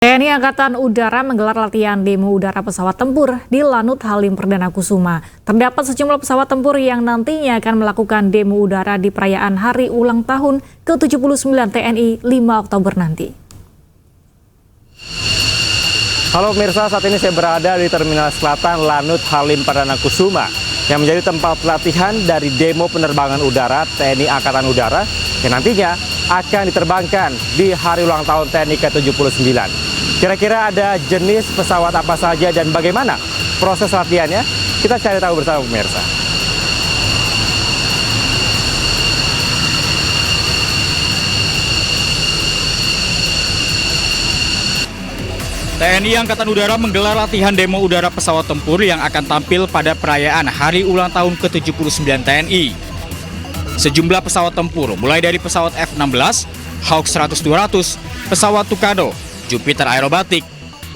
TNI Angkatan Udara menggelar latihan demo udara pesawat tempur di Lanut Halim Perdana Kusuma. Terdapat sejumlah pesawat tempur yang nantinya akan melakukan demo udara di perayaan Hari Ulang Tahun ke-79 TNI 5 Oktober nanti. Halo pemirsa, saat ini saya berada di Terminal Selatan Lanut Halim Perdana Kusuma yang menjadi tempat pelatihan dari demo penerbangan udara TNI Angkatan Udara yang nantinya akan diterbangkan di Hari Ulang Tahun TNI ke-79. Kira-kira ada jenis pesawat apa saja dan bagaimana proses latihannya? Kita cari tahu bersama pemirsa. TNI Angkatan Udara menggelar latihan demo udara pesawat tempur yang akan tampil pada perayaan Hari Ulang Tahun ke-79 TNI. Sejumlah pesawat tempur, mulai dari pesawat F-16, Hawk 100-200, pesawat Tucano, Jupiter Aerobatic,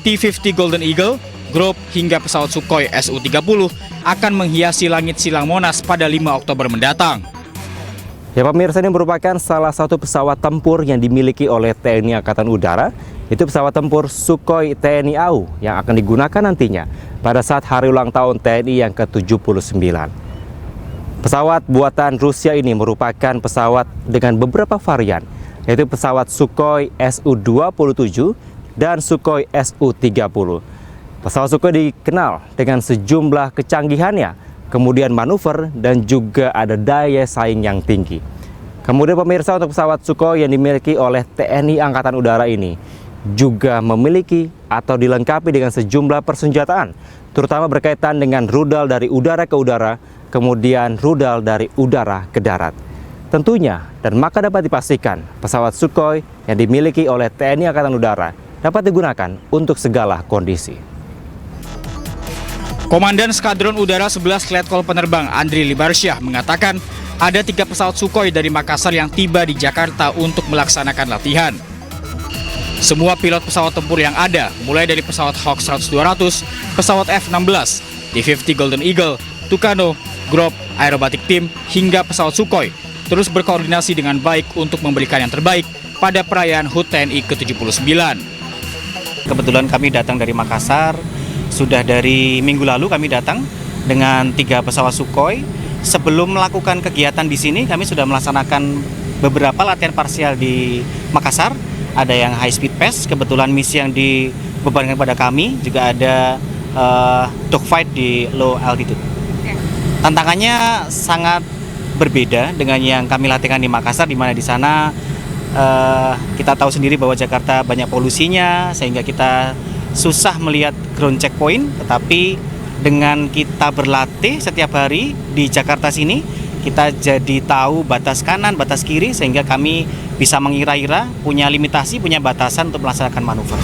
T-50 Golden Eagle, Grop, hingga pesawat Sukhoi Su-30 akan menghiasi langit silang Monas pada 5 Oktober mendatang. Ya pemirsa, ini merupakan salah satu pesawat tempur yang dimiliki oleh TNI Angkatan Udara. Itu pesawat tempur Sukhoi TNI AU yang akan digunakan nantinya pada saat Hari Ulang Tahun TNI yang ke-79. Pesawat buatan Rusia ini merupakan pesawat dengan beberapa varian, yaitu pesawat Sukhoi Su-27 dan Sukhoi Su-30. Pesawat Sukhoi dikenal dengan sejumlah kecanggihannya, kemudian manuver dan juga ada daya saing yang tinggi. Kemudian pemirsa, untuk pesawat Sukhoi yang dimiliki oleh TNI Angkatan Udara ini juga memiliki atau dilengkapi dengan sejumlah persenjataan, terutama berkaitan dengan rudal dari udara ke udara, kemudian rudal dari udara ke darat. Tentunya, dan maka dapat dipastikan, pesawat Sukhoi yang dimiliki oleh TNI Angkatan Udara dapat digunakan untuk segala kondisi. Komandan Skadron Udara 11 Letkol Penerbang Andri Libarsyah mengatakan ada 3 pesawat Sukhoi dari Makassar yang tiba di Jakarta untuk melaksanakan latihan. Semua pilot pesawat tempur yang ada, mulai dari pesawat Hawk 100-200, pesawat F-16, T-50 Golden Eagle, Tucano, Grop, Aerobatic Team, hingga pesawat Sukhoi, terus berkoordinasi dengan baik untuk memberikan yang terbaik pada perayaan HUT TNI ke-79. Kebetulan kami datang dari Makassar, sudah dari minggu lalu kami datang dengan 3 pesawat Sukhoi. Sebelum melakukan kegiatan di sini, kami sudah melaksanakan beberapa latihan parsial di Makassar. Ada yang high speed pass, kebetulan misi yang dibebankan pada kami, juga ada dogfight di low altitude. Tantangannya sangat berbeda dengan yang kami latihkan di Makassar, di mana di sana kita tahu sendiri bahwa Jakarta banyak polusinya, sehingga kita susah melihat ground checkpoint. Tetapi dengan kita berlatih setiap hari di Jakarta sini, kita jadi tahu batas kanan, batas kiri, sehingga kami bisa mengira-ira, punya limitasi, punya batasan untuk melaksanakan manuver.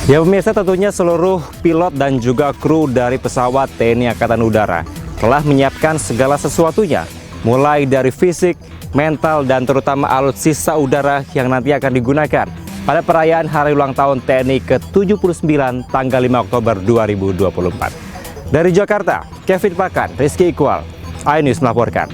Ya pemirsa, tentunya seluruh pilot dan juga kru dari pesawat TNI Angkatan Udara telah menyiapkan segala sesuatunya, mulai dari fisik, mental, dan terutama alutsista udara yang nanti akan digunakan pada perayaan Hari Ulang Tahun TNI ke-79 tanggal 5 Oktober 2024. Dari Jakarta, Kevin Pakan, Rizky Iqbal, iNews melaporkan.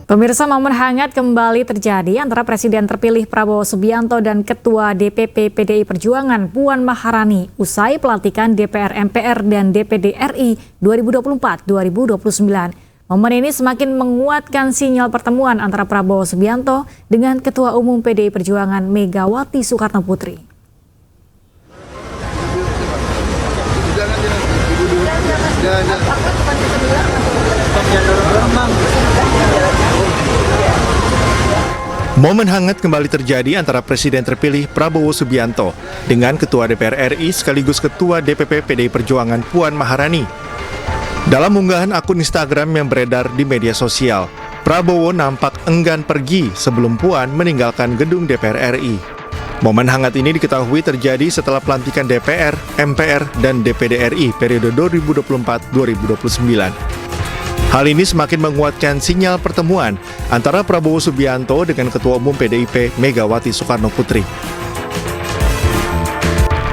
Pemirsa, momen hangat kembali terjadi antara Presiden terpilih Prabowo Subianto dan Ketua DPP PDI Perjuangan Puan Maharani usai pelantikan DPR MPR dan DPD RI 2024-2029. Momen ini semakin menguatkan sinyal pertemuan antara Prabowo Subianto dengan Ketua Umum PDI Perjuangan Megawati Soekarno Putri. Momen hangat kembali terjadi antara Presiden terpilih Prabowo Subianto dengan Ketua DPR RI sekaligus Ketua DPP PDI Perjuangan Puan Maharani. Dalam unggahan akun Instagram yang beredar di media sosial, Prabowo nampak enggan pergi sebelum Puan meninggalkan gedung DPR RI. Momen hangat ini diketahui terjadi setelah pelantikan DPR, MPR, dan DPD RI periode 2024-2029. Hal ini semakin menguatkan sinyal pertemuan antara Prabowo Subianto dengan Ketua Umum PDIP Megawati Soekarno Putri.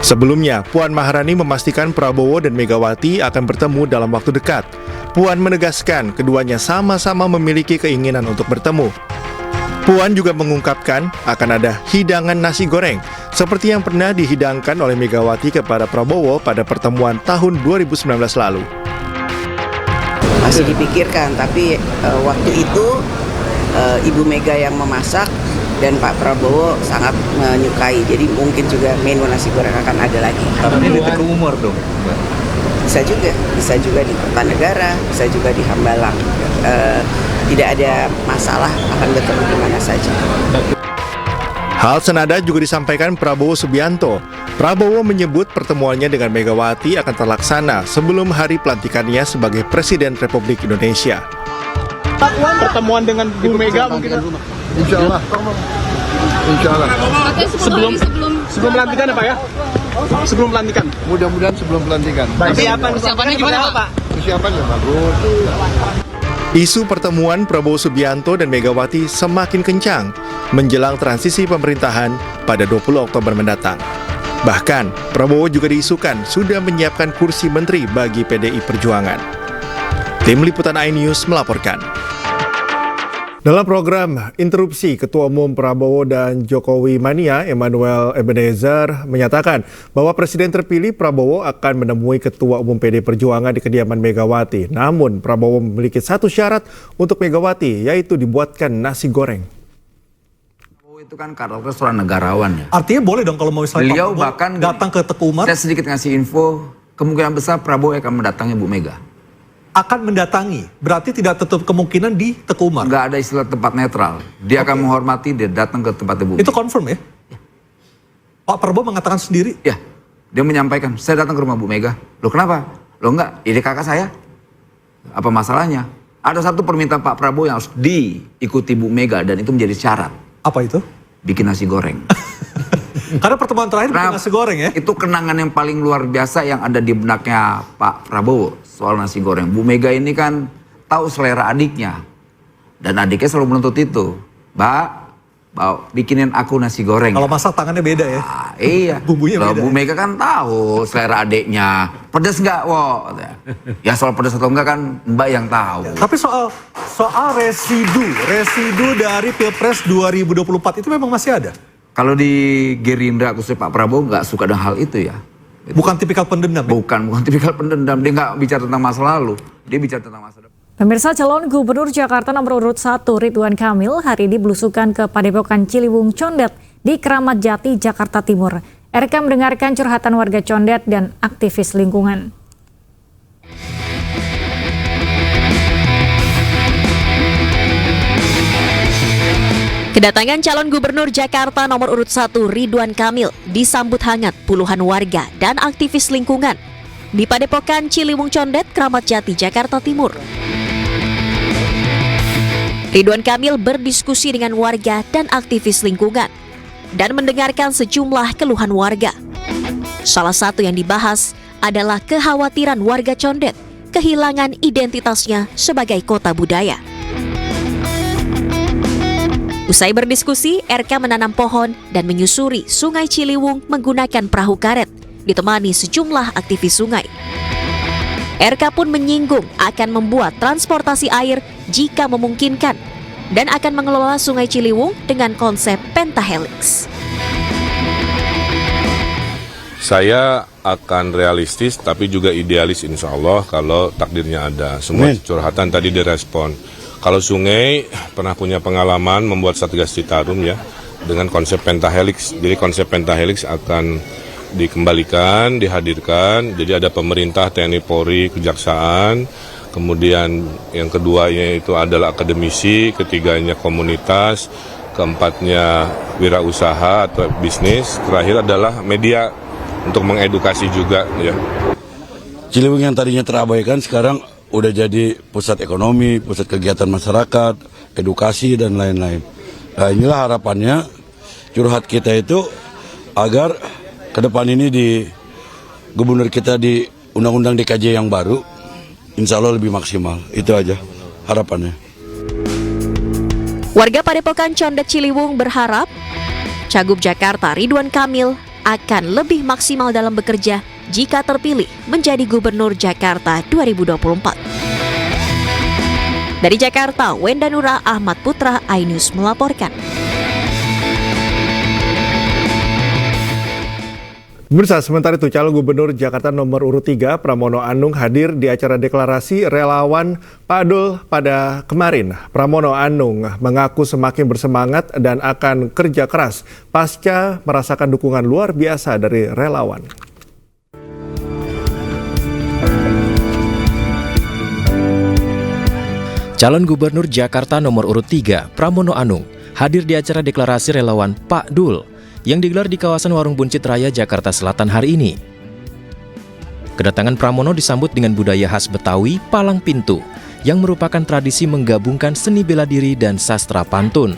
Sebelumnya, Puan Maharani memastikan Prabowo dan Megawati akan bertemu dalam waktu dekat. Puan menegaskan keduanya sama-sama memiliki keinginan untuk bertemu. Puan juga mengungkapkan akan ada hidangan nasi goreng seperti yang pernah dihidangkan oleh Megawati kepada Prabowo pada pertemuan tahun 2019 lalu. Masih dipikirkan, tapi waktu itu Ibu Mega yang memasak dan Pak Prabowo sangat menyukai. Jadi mungkin juga menu nasi goreng akan ada lagi. Tapi di Teguh Umar dong? Bisa juga di Kertanegara, bisa juga di Hambalang. Tidak ada masalah, akan bertemu di mana saja. Hal senada juga disampaikan Prabowo Subianto. Prabowo menyebut pertemuannya dengan Megawati akan terlaksana sebelum hari pelantikannya sebagai Presiden Republik Indonesia. Pertemuan dengan Bu Mega mungkin? Insya Allah. Sebelum pelantikan ya Pak ya? Sebelum pelantikan? Mudah-mudahan sebelum pelantikan. Persiapannya gimana Pak? Persiapannya bagus. Isu pertemuan Prabowo Subianto dan Megawati semakin kencang menjelang transisi pemerintahan pada 20 Oktober mendatang. Bahkan, Prabowo juga diisukan sudah menyiapkan kursi menteri bagi PDI Perjuangan. Tim Liputan iNews melaporkan. Dalam program interupsi, Ketua Umum Prabowo dan Jokowi Mania, Emmanuel Ebenezer, menyatakan bahwa Presiden terpilih Prabowo akan menemui Ketua Umum PD Perjuangan di kediaman Megawati. Namun, Prabowo memiliki satu syarat untuk Megawati, yaitu dibuatkan nasi goreng. Prabowo itu kan karakter seorang negarawan ya. Artinya boleh dong kalau mau misalnya Beliau Prabowo bahkan datang ke Teguh Umar? Saya sedikit ngasih info, kemungkinan besar Prabowo akan mendatangi Bu Mega. Akan mendatangi, berarti tidak tertutup kemungkinan di Teguh Umar. Nggak ada istilah tempat netral. Dia akan menghormati, dia datang ke tempat Bu Mega. Itu confirm ya? Pak Prabowo mengatakan sendiri? Ya, dia menyampaikan, saya datang ke rumah Bu Mega. Loh kenapa? Loh enggak, ini kakak saya. Apa masalahnya? Ada satu permintaan Pak Prabowo yang harus diikuti Bu Mega dan itu menjadi syarat. Apa itu? Bikin nasi goreng. Karena pertemuan terakhir bikin nasi goreng ya? Itu kenangan yang paling luar biasa yang ada di benaknya Pak Prabowo soal nasi goreng. Bu Mega ini kan tahu selera adiknya. Dan adiknya selalu menuntut itu. Mbak, bikinin aku nasi goreng. Kalau masak tangannya beda ya? Iya. Bumbunya beda. Bu Mega kan tahu selera adiknya. Pedes nggak, wo? Ya soal pedes atau enggak kan Mbak yang tahu. Tapi soal residu dari Pilpres 2024 itu memang masih ada? Kalau di Gerindra khususnya Pak Prabowo nggak suka dengan hal itu ya. Bukan tipikal pendendam ya? Bukan tipikal pendendam. Dia nggak bicara tentang masa lalu. Dia bicara tentang masa depan. Pemirsa, calon Gubernur Jakarta nomor urut 1 Ridwan Kamil hari ini belusukan ke Padepokan Ciliwung Condet di Kramat Jati, Jakarta Timur. RK mendengarkan curhatan warga Condet dan aktivis lingkungan. Kedatangan calon gubernur Jakarta nomor urut 1 Ridwan Kamil disambut hangat puluhan warga dan aktivis lingkungan di Padepokan Ciliwung Condet, Kramat Jati, Jakarta Timur. Ridwan Kamil berdiskusi dengan warga dan aktivis lingkungan dan mendengarkan sejumlah keluhan warga. Salah satu yang dibahas adalah kekhawatiran warga Condet kehilangan identitasnya sebagai kota budaya. Usai berdiskusi, RK menanam pohon dan menyusuri Sungai Ciliwung menggunakan perahu karet, ditemani sejumlah aktivis sungai. RK pun menyinggung akan membuat transportasi air jika memungkinkan dan akan mengelola Sungai Ciliwung dengan konsep pentahelix. Saya akan realistis tapi juga idealis insya Allah kalau takdirnya ada. Semua curhatan tadi direspon. Kalau sungai pernah punya pengalaman membuat Satgas Citarum ya dengan konsep pentahelix. Jadi konsep pentahelix akan dikembalikan, dihadirkan. Jadi ada pemerintah, TNI, Polri, Kejaksaan. Kemudian yang keduanya itu adalah akademisi, ketiganya komunitas, keempatnya wirausaha atau bisnis, terakhir adalah media untuk mengedukasi juga ya. Ciliwung yang tadinya terabaikan sekarang udah jadi pusat ekonomi, pusat kegiatan masyarakat, edukasi, dan lain-lain. Nah inilah harapannya, curhat kita itu agar ke depan ini di gubernur kita di undang-undang DKJ yang baru, insya Allah lebih maksimal. Itu aja harapannya. Warga Padepokan Condet Ciliwung berharap Cagup Jakarta Ridwan Kamil akan lebih maksimal dalam bekerja jika terpilih menjadi Gubernur Jakarta 2024. Dari Jakarta, Wenda Nura Ahmad Putra, iNews melaporkan. Pemirsa, sementara itu calon gubernur Jakarta nomor urut 3 Pramono Anung hadir di acara deklarasi relawan Pak Dul pada kemarin. Pramono Anung mengaku semakin bersemangat dan akan kerja keras pasca merasakan dukungan luar biasa dari relawan. Calon gubernur Jakarta nomor urut 3 Pramono Anung hadir di acara deklarasi relawan Pak Dul yang digelar di kawasan Warung Buncit Raya, Jakarta Selatan hari ini. Kedatangan Pramono disambut dengan budaya khas Betawi, palang pintu, yang merupakan tradisi menggabungkan seni bela diri dan sastra pantun.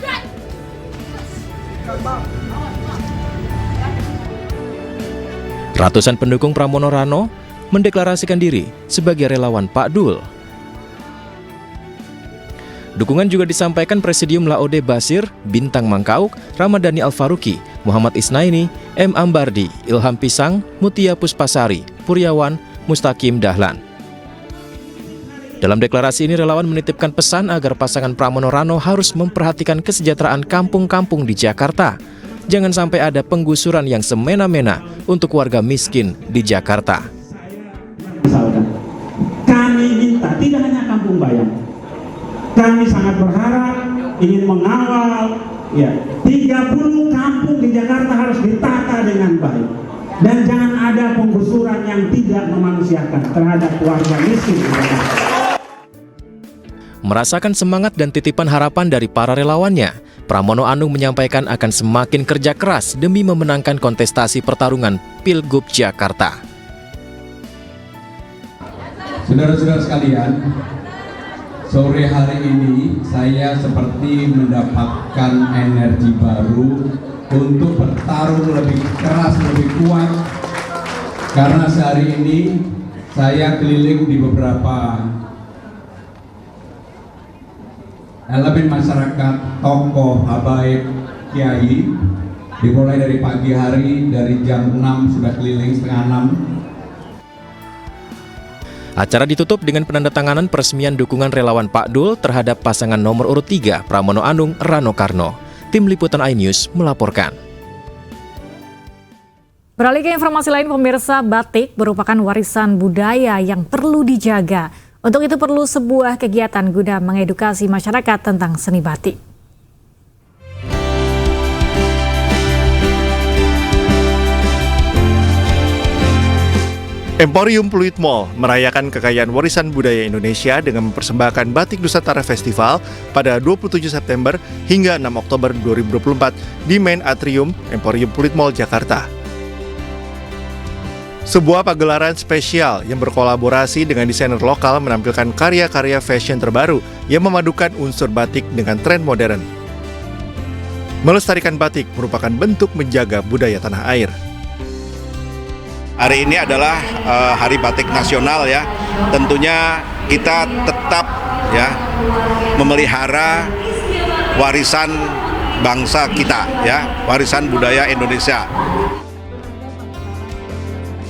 Ratusan pendukung Pramono Rano mendeklarasikan diri sebagai relawan Pak Dul. Dukungan juga disampaikan Presidium Laode Basir, Bintang Mangkauk, Ramadhani Al-Faruqi, Muhammad Isnaini, M. Ambardi, Ilham Pisang, Mutia Puspasari, Puryawan, Mustaqim Dahlan. Dalam deklarasi ini relawan menitipkan pesan agar pasangan Pramono Rano harus memperhatikan kesejahteraan kampung-kampung di Jakarta. Jangan sampai ada penggusuran yang semena-mena untuk warga miskin di Jakarta. Misalkan, kami minta tidak hanya Kampung Bayam. Kami sangat berharap ingin mengawal 30 kampung di Jakarta harus ditata dengan baik dan jangan ada penggusuran yang tidak memanusiakan terhadap warga miskin di Jakarta. Merasakan semangat dan titipan harapan dari para relawannya, Pramono Anung menyampaikan akan semakin kerja keras demi memenangkan kontestasi pertarungan Pilgub Jakarta. Saudara-saudara sekalian, sore hari ini saya seperti mendapatkan energi baru untuk bertarung lebih keras, lebih kuat. Karena sehari ini saya keliling di beberapa elemen masyarakat, tokoh, habaib, kiai, dimulai dari pagi hari, dari jam 6 sudah keliling setengah 6. Acara ditutup dengan penandatanganan peresmian dukungan relawan Pak Dul terhadap pasangan nomor urut 3 Pramono Anung Rano Karno. Tim Liputan iNews melaporkan. Beralih ke informasi lain, pemirsa, batik merupakan warisan budaya yang perlu dijaga. Untuk itu perlu sebuah kegiatan guna mengedukasi masyarakat tentang seni batik. Emporium Pluit Mall merayakan kekayaan warisan budaya Indonesia dengan mempersembahkan Batik Nusantara Festival pada 27 September hingga 6 Oktober 2024 di Main Atrium Emporium Pluit Mall, Jakarta. Sebuah pagelaran spesial yang berkolaborasi dengan desainer lokal menampilkan karya-karya fashion terbaru yang memadukan unsur batik dengan tren modern. Melestarikan batik merupakan bentuk menjaga budaya tanah air. Hari ini adalah Hari Batik Nasional ya. Tentunya kita tetap ya memelihara warisan bangsa kita ya, warisan budaya Indonesia.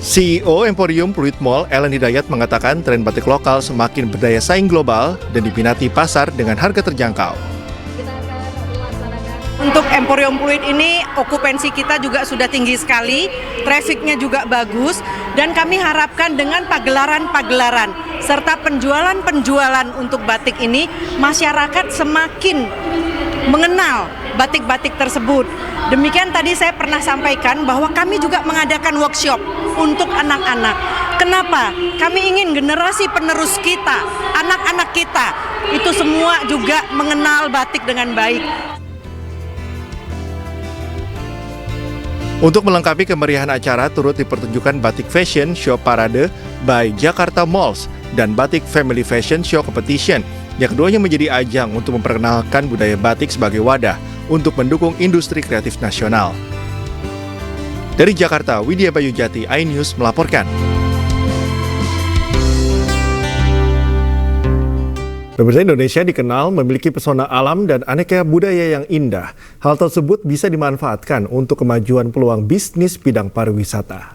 CEO Emporium Pluit Mall, Ellen Hidayat, mengatakan tren batik lokal semakin berdaya saing global dan diminati pasar dengan harga terjangkau. Untuk Emporium Pluit ini okupansi kita juga sudah tinggi sekali, trafficnya juga bagus, dan kami harapkan dengan pagelaran-pagelaran serta penjualan-penjualan untuk batik ini, masyarakat semakin mengenal batik-batik tersebut. Demikian tadi saya pernah sampaikan bahwa kami juga mengadakan workshop untuk anak-anak. Kenapa? Kami ingin generasi penerus kita, anak-anak kita, itu semua juga mengenal batik dengan baik. Untuk melengkapi kemeriahan acara, turut dipertunjukkan Batik Fashion Show Parade by Jakarta Malls dan Batik Family Fashion Show Competition, yang keduanya menjadi ajang untuk memperkenalkan budaya batik sebagai wadah untuk mendukung industri kreatif nasional. Dari Jakarta, Widya Bayu Jati, iNews melaporkan. Pemirsa, Indonesia dikenal memiliki pesona alam dan aneka budaya yang indah. Hal tersebut bisa dimanfaatkan untuk kemajuan peluang bisnis bidang pariwisata.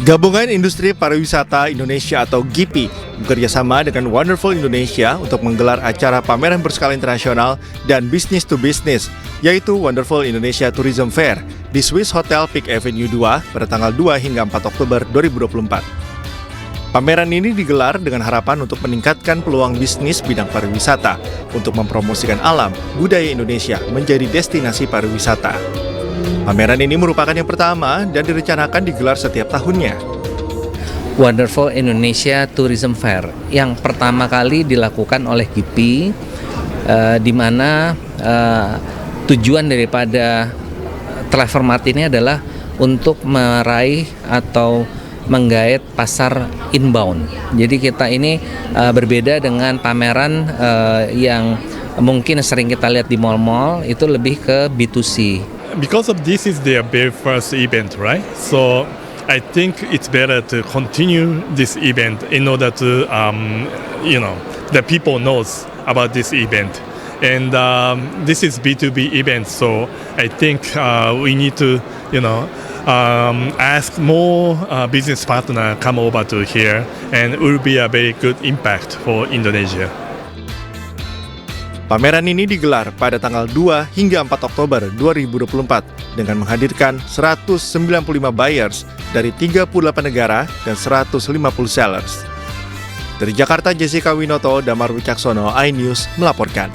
Gabungan Industri Pariwisata Indonesia atau GIPI bekerjasama dengan Wonderful Indonesia untuk menggelar acara pameran berskala internasional dan business to business, yaitu Wonderful Indonesia Tourism Fair di Swiss Hotel Peak Avenue 2 pada tanggal 2 hingga 4 Oktober 2024. Pameran ini digelar dengan harapan untuk meningkatkan peluang bisnis bidang pariwisata untuk mempromosikan alam, budaya Indonesia menjadi destinasi pariwisata. Pameran ini merupakan yang pertama dan direncanakan digelar setiap tahunnya. Wonderful Indonesia Tourism Fair yang pertama kali dilakukan oleh GIPI, di mana tujuan daripada Travel Mart ini adalah untuk meraih atau menggait pasar inbound. Jadi kita ini berbeda dengan pameran yang mungkin sering kita lihat di mall-mall, itu lebih ke B2C. Because of this is their very first event, right? So I think it's better to continue this event in order to, the people knows about this event. And this is B2B event, so I think we need to, ask more business partner come over to here, and it will be a very good impact for Indonesia. Pameran ini digelar pada tanggal 2 hingga 4 Oktober 2024 dengan menghadirkan 195 buyers dari 38 negara dan 150 sellers. Dari Jakarta, Jessica Winoto, Damar Wicaksono, iNews melaporkan.